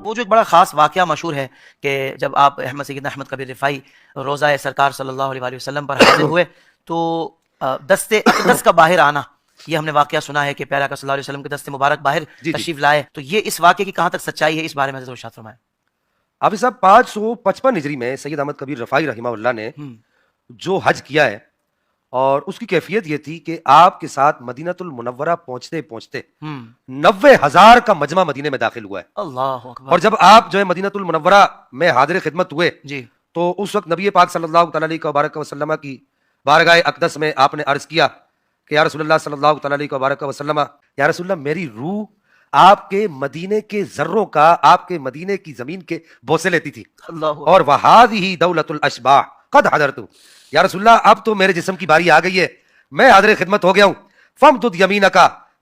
وہ جو ایک بڑا خاص واقعہ مشہور ہے کہ جب آپ سیدنا احمد کبیر رفاعی روزہ سرکار صلی اللہ علیہ وسلم پر حاضر ہوئے تو دست اقدس کا باہر آنا، یہ ہم نے واقعہ سنا ہے کہ پیارا آقا صلی اللہ علیہ وسلم کے دست مبارک باہر تشریف لائے، تو یہ اس واقعے کی کہاں تک سچائی ہے، اس بارے میں ضرور ارشاد فرمائیں۔ حافظ صاحب 555 ہجری میں سید احمد کبیر رفاعی رحمہ اللہ نے جو حج کیا ہے، اور اس کی کیفیت یہ تھی کہ آپ کے ساتھ مدینہ المنورہ پہنچتے پہنچتے 90,000 کا مجمع مدینے میں داخل ہوا ہے۔ اللہ اکبر۔ اور جب آپ جو ہے مدینہ المنورہ میں حاضر خدمت ہوئے جی تو اس وقت نبی پاک صلی اللہ تعالی علیہ وسلم کی بارگاہ اقدس میں آپ نے عرض کیا کہ یا رسول اللہ صلی اللہ تعالی علیہ وسلم، یا رسول اللہ میری روح آپ کے مدینے کے ذروں کا، آپ کے مدینے کی زمین کے بوسے لیتی تھی، اور وہذہ دولت الاشباح قد حضرت، یا رسول اللہ اب تو میرے جسم کی باری آ گئی ہے، میں حاضر خدمت ہو گیا ہوں، فامدد یمینک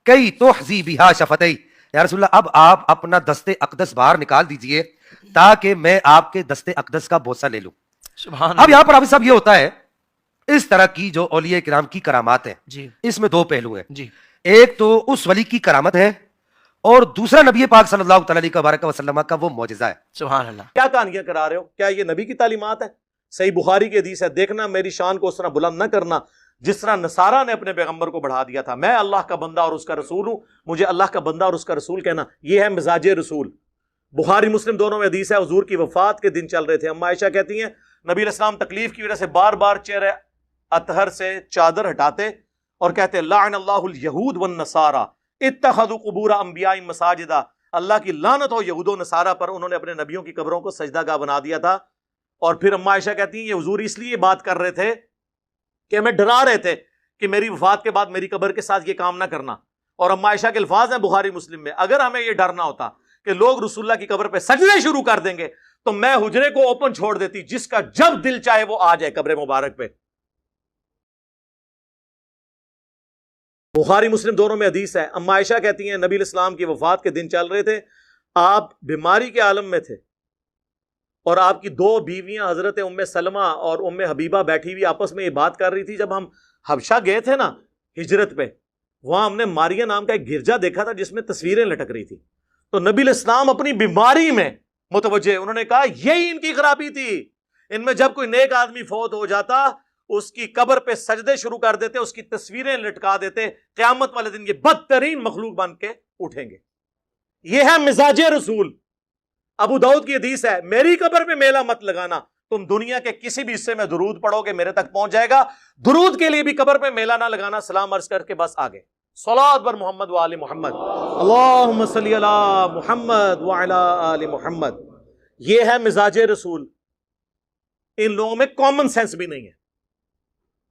کی تحظی بہا شفتئی، یا رسول اللہ اب آپ اپنا دست اقدس باہر نکال دیجئے تاکہ میں آپ کے دست اقدس کا بوسہ لے لوں۔ سبحان اب یہاں پر حافظ صاحب یہ ہوتا ہے، اس طرح کی جو اولیاء کرام کی کرامات ہیں جی اس میں دو پہلو ہیں، جی، ایک تو اس ولی کی کرامت ہے اور دوسرا نبی پاک صلی اللہ تعالی علیہ وسلم کا وہ معجزہ ہے۔ سبحان اللہ۔ کیا کہانیاں کرا رہے ہو؟ کیا یہ نبی کی تعلیمات ہے؟ صحیح بخاری کی حدیث ہے، دیکھنا میری شان کو اس طرح بلند نہ کرنا جس طرح نصارہ نے اپنے پیغمبر کو بڑھا دیا تھا۔ میں اللہ کا بندہ اور اس کا رسول ہوں، مجھے اللہ کا بندہ اور اس کا رسول کہنا، یہ ہے مزاج رسول۔ بخاری مسلم دونوں میں حدیث ہے، حضور کی وفات کے دن چل رہے تھے، اما عائشہ کہتی ہیں نبی علیہ السلام تکلیف کی وجہ سے بار بار چہرے اطہر سے چادر ہٹاتے اور کہتے لعن اللہ الیہود والنصارى اتخذوا قبور انبیاء مساجدا، اللہ کی لعنت ہو یہود و نصارہ پر، انہوں نے اپنے نبیوں کی قبروں کو سجدہ گاہ بنا دیا تھا۔ اور پھر اما عائشہ کہتی ہیں یہ حضور اس لیے بات کر رہے تھے کہ ہمیں ڈرا رہے تھے کہ میری وفات کے بعد میری قبر کے ساتھ یہ کام نہ کرنا۔ اور اما عائشہ کے الفاظ ہیں بخاری مسلم میں، اگر ہمیں یہ ڈرنا ہوتا کہ لوگ رسول اللہ کی قبر پہ سجدے شروع کر دیں گے تو میں حجرے کو اوپن چھوڑ دیتی، جس کا جب دل چاہے وہ آ جائے قبر مبارک پہ۔ بخاری مسلم دونوں میں حدیث ہے، اما عائشہ کہتی ہیں نبی علیہ السلام کی وفات کے دن چل رہے تھے، آپ بیماری کے عالم میں تھے اور آپ کی دو بیویاں حضرت ام سلمہ اور ام حبیبہ بیٹھی ہوئی آپس میں یہ بات کر رہی تھی۔ جب ہم حبشہ گئے تھے نا ہجرت پہ، وہاں ہم نے ماریا نام کا ایک گرجا دیکھا تھا جس میں تصویریں لٹک رہی تھی، تو نبی علیہ السلام اپنی بیماری میں متوجہ، انہوں نے کہا یہی ان کی خرابی تھی، ان میں جب کوئی نیک آدمی فوت ہو جاتا اس کی قبر پہ سجدے شروع کر دیتے، اس کی تصویریں لٹکا دیتے، قیامت والے دن یہ بدترین مخلوق بن کے اٹھیں گے۔ یہ ہے مزاج رسول۔ ابو داؤد کی حدیث ہے میری قبر پہ میلہ مت لگانا، تم دنیا کے کسی بھی حصے میں درود پڑھو گے میرے تک پہنچ جائے گا، درود کے لیے بھی قبر پہ میلہ نہ لگانا، سلام عرض کر کے بس آگے۔ صلوات بر محمد وآل محمد، اللہم صلی علی محمد وعلی آل محمد۔ یہ ہے مزاج رسول۔ ان لوگوں میں کامن سینس بھی نہیں ہے،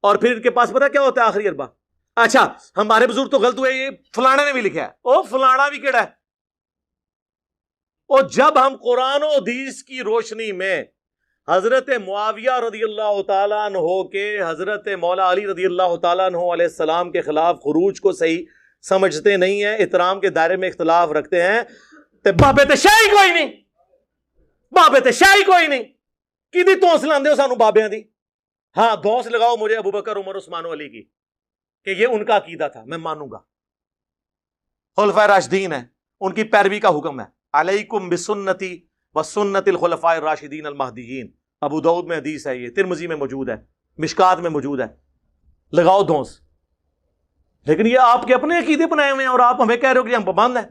اور پھر ان کے پاس پتہ کیا ہوتا ہے آخری اربا، اچھا ہمارے بزرگ تو غلط ہوئے، یہ فلانا نے بھی لکھا ہے، او فلانا بھی کیڑا ہے۔ اور جب ہم قرآن و حدیث کی روشنی میں حضرت معاویہ رضی اللہ تعالیٰ عنہ کے حضرت مولا علی رضی اللہ تعالیٰ عنہ علیہ السلام کے خلاف خروج کو صحیح سمجھتے نہیں ہیں، احترام کے دائرے میں اختلاف رکھتے ہیں، تے بابے تے شاہی کوئی نہیں، بابے تے شاہی کوئی نہیں، کی دی تونس لاندے ہو سانو بابیاں دی؟ ہاں دونس لگاؤ مجھے ابو بکر عمر عثمان و علی کی کہ یہ ان کا عقیدہ تھا، میں مانوں گا، خلفائے راشدین ہیں، ان کی پیروی کا حکم ہے، علیکم بسنتی وسنت الخلفاء الراشدین المہدیین۔ ابو داؤد میں حدیث ہے، یہ ترمذی میں موجود ہے، مشکات میں موجود ہے، لگاؤ دونس۔ لیکن یہ آپ کے اپنے عقیدے بنائے ہوئے ہیں اور آپ ہمیں کہہ رہے ہو کہ ہم پابند ہیں،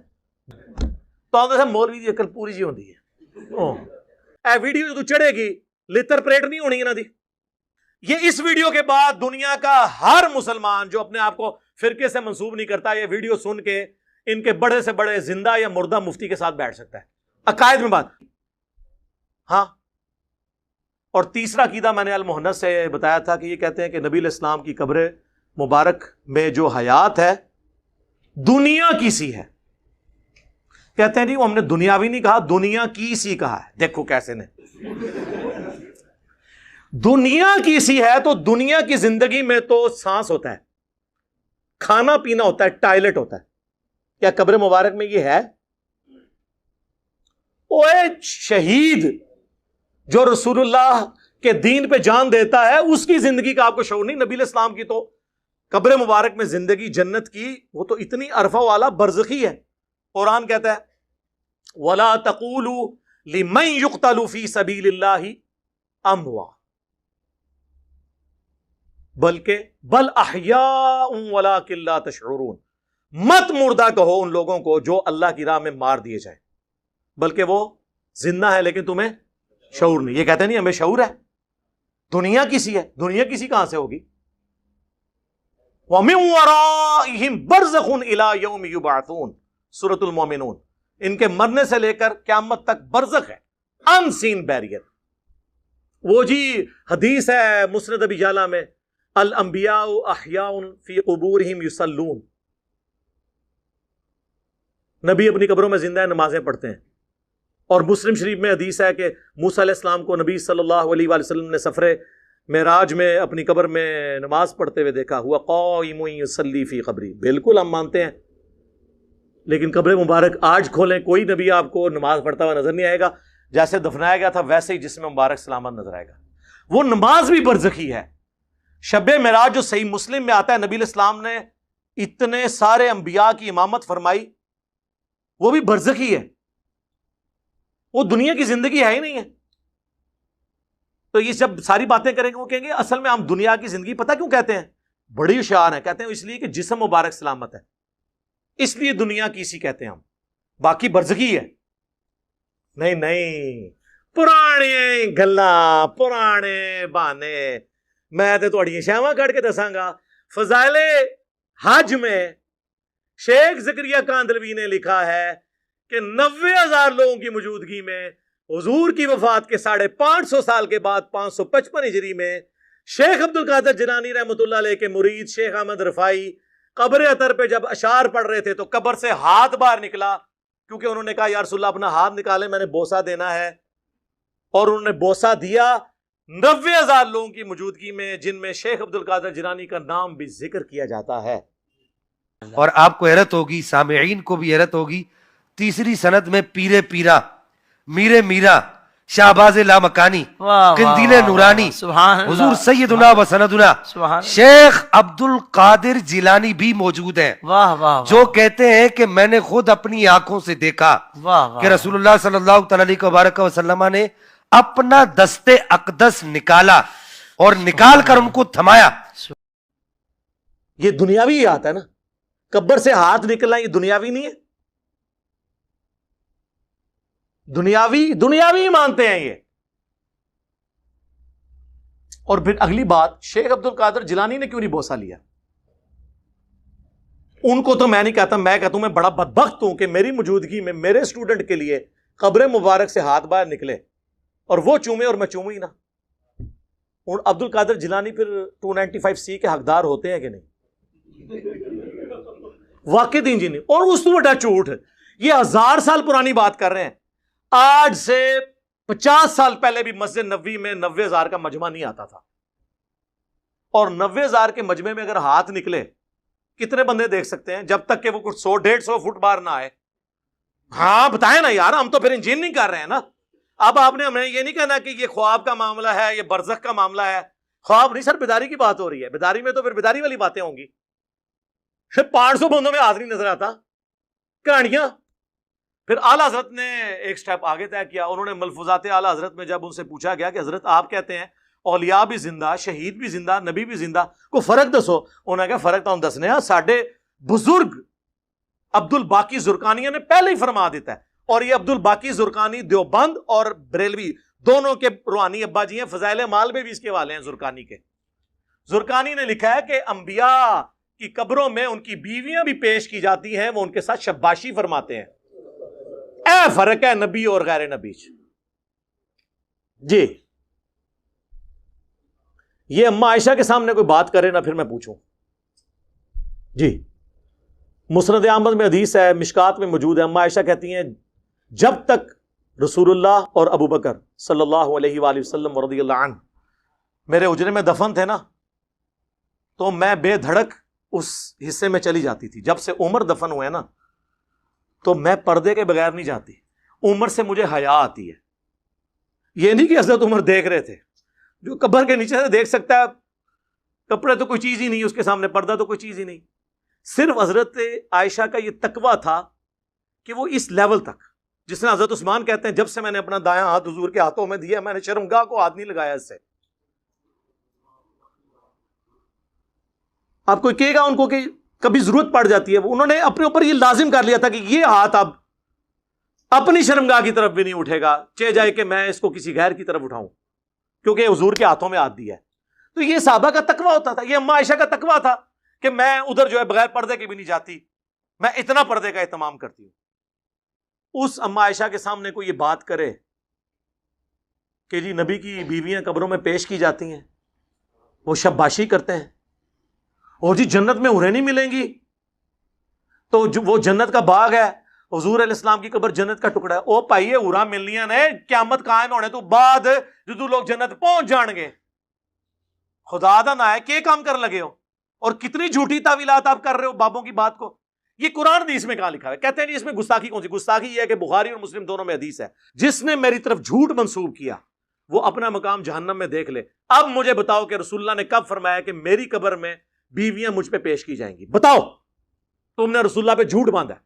تو مولوی دی عقل پوری جی ہوندی ہے، اے ویڈیو جو چڑھے گی لتر پریٹ نہیں ہونی انہاں دی۔ یہ اس ویڈیو کے بعد دنیا کا ہر مسلمان جو اپنے آپ کو فرقے سے منسوب نہیں کرتا، یہ ویڈیو سن کے ان کے بڑے سے بڑے زندہ یا مردہ مفتی کے ساتھ بیٹھ سکتا ہے، عقائد میں بات۔ ہاں، اور تیسرا عقیدہ میں نے المحنت سے بتایا تھا کہ یہ کہتے ہیں کہ نبی علیہ السلام کی قبر مبارک میں جو حیات ہے دنیا کی سی ہے۔ کہتے ہیں نہیں، وہ ہم نے دنیاوی نہیں کہا، دنیا کی سی کہا ہے۔ دیکھو کیسے نے، دنیا کی سی ہے تو دنیا کی زندگی میں تو سانس ہوتا ہے، کھانا پینا ہوتا ہے، ٹائلٹ ہوتا ہے، کیا قبر مبارک میں یہ ہے؟ اوے شہید جو رسول اللہ کے دین پہ جان دیتا ہے اس کی زندگی کا آپ کو شعور نہیں۔ نبی علیہ السلام کی تو قبر مبارک میں زندگی جنت کی وہ تو اتنی عرفہ والا برزخی ہے. قرآن کہتا ہے وَلَا تَقُولُوا لِمَنْ يُقْتَلُ فِي سَبِيلِ اللَّهِ أَمْوَاتٌ بلکہ بل احیاء وَلَٰكِن لَا تَشْعُرُونَ. مت مردہ کہو ان لوگوں کو جو اللہ کی راہ میں مار دیے جائیں، بلکہ وہ زندہ ہے لیکن تمہیں شعور نہیں. یہ کہتے نہیں ہمیں شعور ہے. دنیا کسی ہے، دنیا کسی کہاں سے ہوگی؟ وَمِن وَرَائِهِمْ بَرْزَخٌ إِلَىٰ يَوْمِ يُبْعَثُونَ سورۃ المومنون. ان کے مرنے سے لے کر قیامت تک برزخ ہے، ان سین بیریئر. وہ جی حدیث ہے مسند ابی جعلہ میں الانبیاء احیاء فی قبورہم یصلون. نبی اپنی قبروں میں زندہ نمازیں پڑھتے ہیں. اور مسلم شریف میں حدیث ہے کہ موسیٰ علیہ السلام کو نبی صلی اللہ علیہ وآلہ وسلم نے سفر معراج میں اپنی قبر میں نماز پڑھتے ہوئے دیکھا ہوا قائم یصلی فی قبری. بالکل ہم مانتے ہیں، لیکن قبر مبارک آج کھولیں کوئی نبی آپ کو نماز پڑھتا ہوا نظر نہیں آئے گا. جیسے دفنایا گیا تھا ویسے ہی جسم مبارک سلامت نظر آئے گا. وہ نماز بھی برزخی ہے. شب معراج جو صحیح مسلم میں آتا ہے، نبی علیہ السلام نے اتنے سارے انبیاء کی امامت فرمائی، وہ بھی برزخی ہے. وہ دنیا کی زندگی ہے ہی نہیں ہے. تو یہ جب ساری باتیں کریں گے وہ کہیں گے اصل میں ہم دنیا کی زندگی پتہ کیوں کہتے ہیں؟ بڑی ہوشیار ہیں. کہتے ہیں اس لیے کہ جسم مبارک سلامت ہے، اس لیے دنیا کی اسی کہتے ہیں ہم، باقی برزخی ہے. نہیں نہیں، پرانے گلاں پرانے بہانے. میں تے تہاڈیاں شاواں کڈ کے دساں گا. فضائل حج میں شیخ زکریا کاندلوی نے لکھا ہے کہ 90,000 لوگوں کی موجودگی میں حضور کی وفات کے 550 سال کے بعد 555 ہجری میں شیخ عبد القادر جیلانی رحمۃ اللہ علیہ کے مرید شیخ احمد رفاعی قبر اطہر پہ جب اشعار پڑھ رہے تھے تو قبر سے ہاتھ باہر نکلا، کیونکہ انہوں نے کہا یا رسول اللہ اپنا ہاتھ نکالے، میں نے بوسہ دینا ہے. اور انہوں نے بوسہ دیا 90,000 لوگوں کی موجودگی میں، جن میں شیخ عبد القادر جیلانی کا نام بھی ذکر کیا جاتا ہے. اور آپ کو حیرت ہوگی، سامعین کو بھی حیرت ہوگی، تیسری سند میں پیرے پیرا، میرے میرا، شہباز لامکانی، قندیل نورانی، حضور سیدنا و سندنا شیخ عبد القادر جیلانی بھی موجود ہیں، جو کہتے ہیں کہ میں نے خود اپنی آنکھوں سے دیکھا کہ رسول اللہ صلی اللہ علیہ وسلم نے اپنا دست اقدس نکالا اور نکال کر ان کو تھمایا. یہ دنیاوی ہی آتا ہے نا، قبر سے ہاتھ نکلنا یہ دنیاوی نہیں ہے؟ دنیاوی مانتے ہیں یہ. اور پھر اگلی بات، شیخ عبد القادر جیلانی نے کیوں نہیں بوسہ لیا؟ ان کو تو میں نہیں کہتا، میں کہتا ہوں میں بڑا بدبخت ہوں کہ میری موجودگی میں میرے اسٹوڈنٹ کے لیے قبر مبارک سے ہاتھ باہر نکلے اور وہ چومے اور میں چوموں ہی نہ. اور عبد القادر جیلانی پھر 295C کے حقدار ہوتے ہیں کہ نہیں؟ واقعی انجینئر. اور اس تو بڑا جھوٹ، یہ 1000 سال پرانی بات کر رہے ہیں. آج سے 50 سال پہلے بھی مسجد نبوی میں 90,000 کا مجمع نہیں آتا تھا. اور 90,000 کے مجمع میں اگر ہاتھ نکلے کتنے بندے دیکھ سکتے ہیں جب تک کہ وہ کچھ 100-150 فٹ باہر نہ آئے؟ ہاں بتائیں نا یار، ہم تو پھر انجینئرنگ کر رہے ہیں نا. اب آپ نے ہمیں یہ نہیں کہنا کہ یہ خواب کا معاملہ ہے، یہ برزخ کا معاملہ ہے. خواب نہیں سر، بیداری کی بات ہو رہی ہے. بیداری میں تو پھر بیداری والی باتیں ہوں گی. پھر 500 بندوں میں ہاتھ نہیں نظر آتا، کہانیاں. پھر اعلیٰ حضرت نے ایک سٹیپ آگے طے کیا. انہوں نے ملفوظات اعلیٰ حضرت میں جب ان سے پوچھا گیا کہ حضرت آپ کہتے ہیں اولیاء بھی زندہ، شہید بھی زندہ، نبی بھی زندہ، کو فرق دسو. انہوں نے کہا فرق تو ہم دسنے ہیں، ساڈے بزرگ عبد الباقی زرقانی نے پہلے ہی فرما دیتا ہے. اور یہ عبد الباقی زرقانی دیوبند اور بریلوی دونوں کے روحانی ابا جی ہیں. فضائل اعمال میں بھی اس کے والے ہیں زرقانی کے. زرقانی نے لکھا ہے کہ انبیاء کی قبروں میں ان کی بیویاں بھی پیش کی جاتی ہیں، وہ ان کے ساتھ شباشی فرماتے ہیں. اے فرق ہے نبی اور غیر نبی. جی یہ اما عائشہ کے سامنے کوئی بات کرے نا پھر میں پوچھوں. جی مسند احمد میں حدیث ہے، مشکات میں موجود ہے. اما عائشہ کہتی ہیں جب تک رسول اللہ اور ابو بکر صلی اللہ علیہ وآلہ وسلم رضی اللہ عنہ میرے اجرے میں دفن تھے نا، تو میں بے دھڑک اس حصے میں چلی جاتی تھی. جب سے عمر دفن ہوئے نا تو میں پردے کے بغیر نہیں جاتی. عمر سے مجھے حیا آتی ہے. یہ نہیں کہ حضرت عمر دیکھ رہے تھے، جو قبر کے نیچے سے دیکھ سکتا ہے کپڑے تو کوئی چیز ہی نہیں، اس کے سامنے پردہ تو کوئی چیز ہی نہیں. صرف حضرت عائشہ کا یہ تقویٰ تھا کہ وہ اس لیول تک، جس نے حضرت عثمان کہتے ہیں جب سے میں نے اپنا دایاں ہاتھ حضور کے ہاتھوں میں دیا میں نے شرمگاہ کو ہاتھ نہیں لگایا اس سے. آپ کوئی کہے گا ان کو کہ کبھی ضرورت پڑ جاتی ہے، انہوں نے اپنے اوپر یہ لازم کر لیا تھا کہ یہ ہاتھ اب اپنی شرمگاہ کی طرف بھی نہیں اٹھے گا، چاہے جائے کہ میں اس کو کسی غیر کی طرف اٹھاؤں، کیونکہ حضور کے ہاتھوں میں ہاتھ دیا ہے. تو یہ صحابہ کا تقویٰ ہوتا تھا، یہ اماں عائشہ کا تقویٰ تھا کہ میں ادھر جو ہے بغیر پردے کے بھی نہیں جاتی، میں اتنا پردے کا اہتمام کرتی ہوں. اس اماں عائشہ کے سامنے کوئی یہ بات کرے کہ جی نبی کی بیویاں قبروں میں پیش کی جاتی ہیں، وہ شباشی کرتے ہیں، اور جی جنت میں حوریں نہیں ملیں گی، تو وہ جنت کا باغ ہے، حضور علیہ السلام کی قبر جنت کا ٹکڑا ہے. او بھائی یہ حوراں ملنیاں نے قیامت قائم ہونے تو بعد جدو لوگ جنت پہنچ جان گے. خدا دا نہ ہے کہ کام کر لگے ہو، اور کتنی جھوٹی تعویلات آپ کر رہے ہو بابوں کی بات کو. یہ قرآن حدیث میں کہاں لکھا ہے؟ کہتے ہیں نہیں اس میں گستاخی کون سی؟ گستاخی یہ ہے کہ بخاری اور مسلم دونوں میں حدیث ہے، جس نے میری طرف جھوٹ منسوب کیا وہ اپنا مقام جہنم میں دیکھ لے. اب مجھے بتاؤ کہ رسول اللہ نے کب فرمایا کہ میری قبر میں بیویاں مجھ پہ پیش کی جائیں گی؟ بتاؤ، تم نے رسول اللہ پہ جھوٹ باندھا ہے.